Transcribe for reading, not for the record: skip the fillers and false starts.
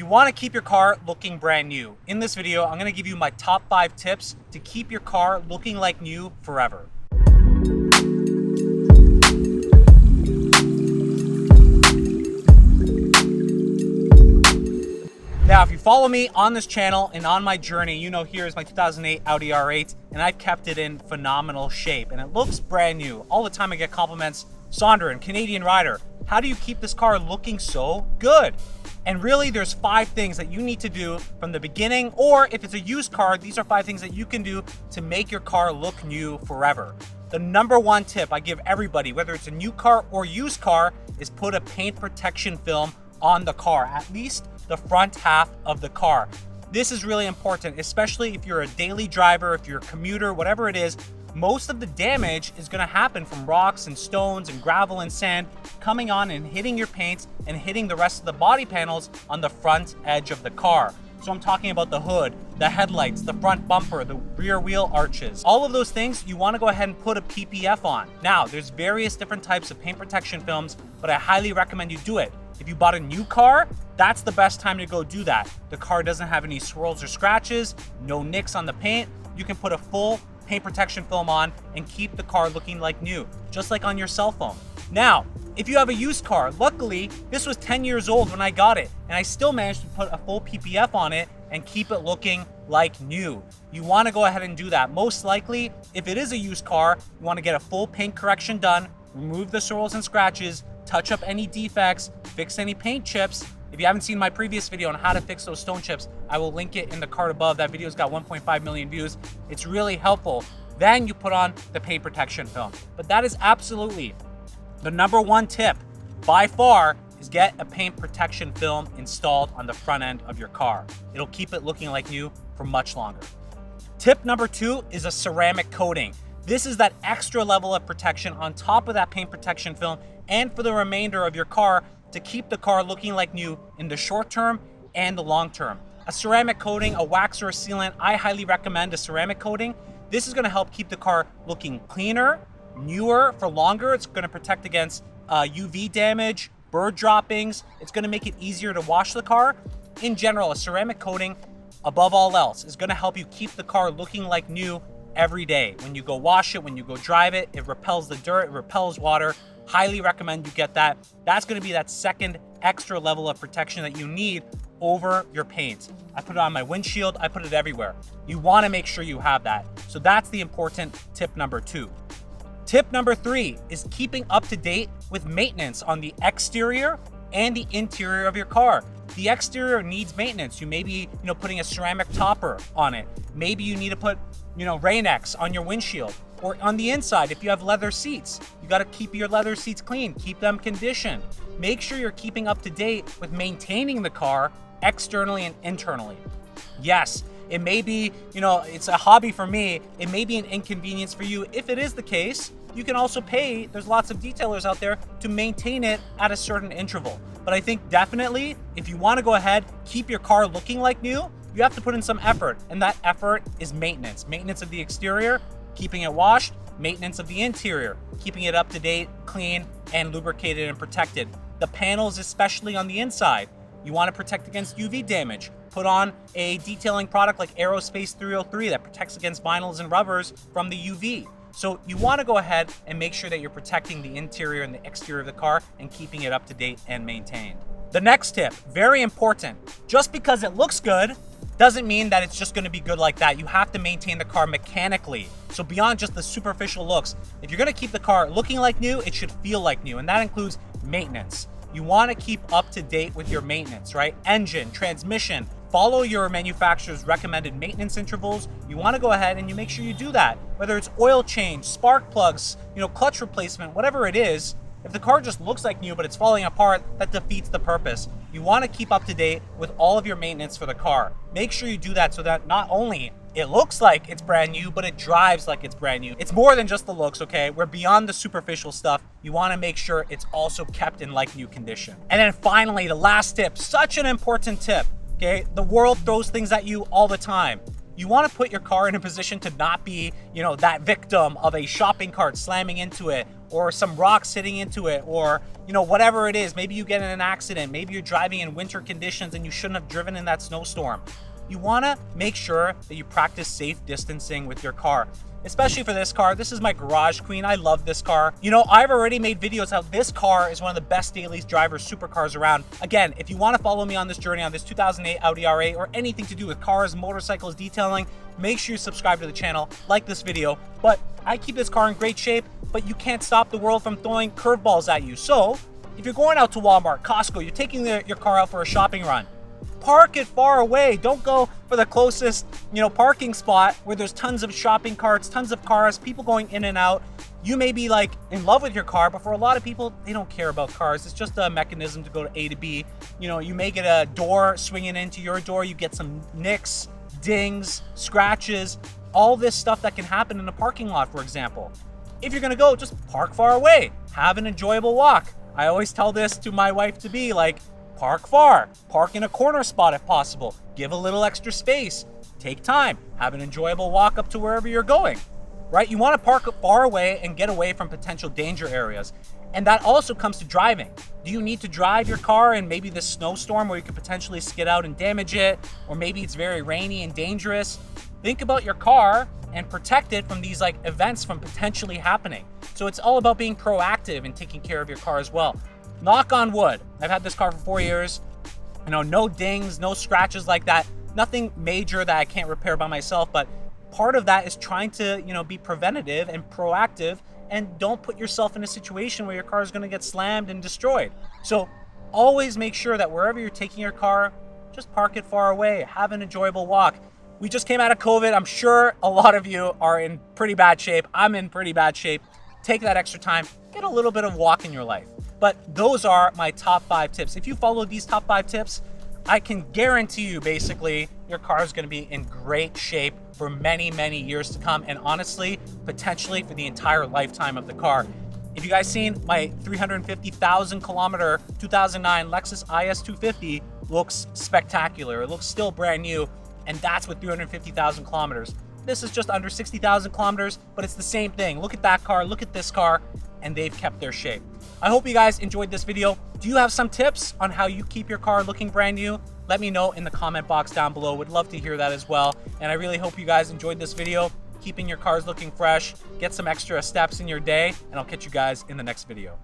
You want to keep your car looking brand new. In this video, I'm going to give you my top 5 tips to keep your car looking like new forever. Now, if you follow me on this channel and on my journey, you know here is my 2008 Audi R8, and I've kept it in phenomenal shape, and it looks brand new. All the time I get compliments, Sonduren, Canadian rider, how do you keep this car looking so good? And really, there's 5 things that you need to do from the beginning, or if it's a used car, these are 5 things that you can do to make your car look new forever. The number 1 tip I give everybody, whether it's a new car or used car, is put a paint protection film on the car, at least the front half of the car. This is really important, especially if you're a daily driver, if you're a commuter, whatever it is. Most of the damage is going to happen from rocks and stones and gravel and sand coming on and hitting your paints and hitting the rest of the body panels on the front edge of the car. So I'm talking about the hood, the headlights, the front bumper, the rear wheel arches. All of those things you want to go ahead and put a PPF on. Now, there's various different types of paint protection films, but I highly recommend you do it. If you bought a new car, that's the best time to go do that. The car doesn't have any swirls or scratches, no nicks on the paint. You can put a full paint protection film on and keep the car looking like new, just like on your cell phone. Now, if you have a used car, luckily, this was 10 years old when I got it, and I still managed to put a full PPF on it and keep it looking like new. You want to go ahead and do that. Most likely, if it is a used car, you want to get a full paint correction done, remove the swirls and scratches, touch up any defects, fix any paint chips. If you haven't seen my previous video on how to fix those stone chips, I will link it in the card above. That video's got 1.5 million views. It's really helpful. Then you put on the paint protection film. But that is absolutely the number 1 tip by far, is get a paint protection film installed on the front end of your car. It'll keep it looking like new for much longer. Tip number 2 is a ceramic coating. This is that extra level of protection on top of that paint protection film and for the remainder of your car to keep the car looking like new in the short term and the long term. A ceramic coating, a wax or a sealant, I highly recommend a ceramic coating. This is going to help keep the car looking cleaner, newer for longer. It's going to protect against UV damage, bird droppings. It's going to make it easier to wash the car. In general, a ceramic coating, above all else, is going to help you keep the car looking like new every day. When you go wash it, when you go drive it, it repels the dirt, it repels water. Highly recommend you get that. That's going to be that second extra level of protection that you need over your paint. I put it on my windshield, I put it everywhere. You want to make sure you have that. So that's the important tip number 2. Tip number 3 is keeping up to date with maintenance on the exterior and the interior of your car. The exterior needs maintenance. You may be, putting a ceramic topper on it. Maybe you need to put, Rain-X on your windshield. Or on the inside, if you have leather seats, you got to keep your leather seats clean, keep them conditioned. Make sure you're keeping up to date with maintaining the car externally and internally. Yes, it may be, it's a hobby for me. It may be an inconvenience for you. If it is the case, you can also pay. There's lots of detailers out there to maintain it at a certain interval. But I think definitely, if you want to go ahead, keep your car looking like new, you have to put in some effort. And that effort is maintenance. Maintenance of the exterior, keeping it washed, maintenance of the interior, keeping it up to date, clean, and lubricated and protected. The panels, especially on the inside, you want to protect against UV damage. Put on a detailing product like Aerospace 303 that protects against vinyls and rubbers from the UV. So you want to go ahead and make sure that you're protecting the interior and the exterior of the car and keeping it up to date and maintained. The next tip, very important, just because it looks good doesn't mean that it's just going to be good like that. You have to maintain the car mechanically. So beyond just the superficial looks, if you're going to keep the car looking like new, it should feel like new. And that includes maintenance. You want to keep up to date with your maintenance, right? Engine, transmission, follow your manufacturer's recommended maintenance intervals. You want to go ahead and you make sure you do that. Whether it's oil change, spark plugs, clutch replacement, whatever it is. If the car just looks like new but it's falling apart, that defeats the purpose. You want to keep up to date with all of your maintenance for the car. Make sure you do that so that not only it looks like it's brand new, but it drives like it's brand new. It's more than just the looks, okay? We're beyond the superficial stuff. You want to make sure it's also kept in like new condition. And then finally, the last tip, such an important tip, okay? The world throws things at you all the time. You want to put your car in a position to not be, that victim of a shopping cart slamming into it or some rocks hitting into it, or whatever it is. Maybe you get in an accident, maybe you're driving in winter conditions and you shouldn't have driven in that snowstorm. You want to make sure that you practice safe distancing with your car. Especially for this car. This is my garage queen. I love this car. I've already made videos how this car is one of the best daily driver supercars around. Again, if you want to follow me on this journey on this 2008 Audi R8 or anything to do with cars, motorcycles, detailing, make sure you subscribe to the channel, like this video. But I keep this car in great shape, but you can't stop the world from throwing curveballs at you. So if you're going out to Walmart, Costco, you're taking your car out for a shopping run, park it far away. Don't go for the closest, parking spot where there's tons of shopping carts, tons of cars, people going in and out. You may be like in love with your car, but for a lot of people, they don't care about cars. It's just a mechanism to go to A to B. You may get a door swinging into your door. You get some nicks, dings, scratches, all this stuff that can happen in a parking lot, for example. If you're gonna go, just park far away. Have an enjoyable walk. I always tell this to my wife to be like, park far, park in a corner spot if possible, give a little extra space, take time, have an enjoyable walk up to wherever you're going, right? You want to park far away and get away from potential danger areas. And that also comes to driving. Do you need to drive your car in maybe this snowstorm where you could potentially skid out and damage it? Or maybe it's very rainy and dangerous? Think about your car and protect it from these events from potentially happening. So it's all about being proactive and taking care of your car as well. Knock on wood. I've had this car for 4 years. No dings, no scratches like that. Nothing major that I can't repair by myself, but part of that is trying to, be preventative and proactive, and don't put yourself in a situation where your car is going to get slammed and destroyed. So always make sure that wherever you're taking your car, just park it far away. Have an enjoyable walk. We just came out of COVID. I'm sure a lot of you are in pretty bad shape. I'm in pretty bad shape. Take that extra time, get a little bit of walk in your life. But those are my top 5 tips. If you follow these top 5 tips, I can guarantee you basically your car is going to be in great shape for many, many years to come. And honestly, potentially for the entire lifetime of the car. If you guys seen my 350,000 kilometer 2009 Lexus IS 250, looks spectacular. It looks still brand new. And that's with 350,000 kilometers. This is just under 60,000 kilometers, but it's the same thing. Look at that car, look at this car, and they've kept their shape. I hope you guys enjoyed this video. Do you have some tips on how you keep your car looking brand new? Let me know in the comment box down below. Would love to hear that as well. And I really hope you guys enjoyed this video. Keeping your cars looking fresh, get some extra steps in your day, and I'll catch you guys in the next video.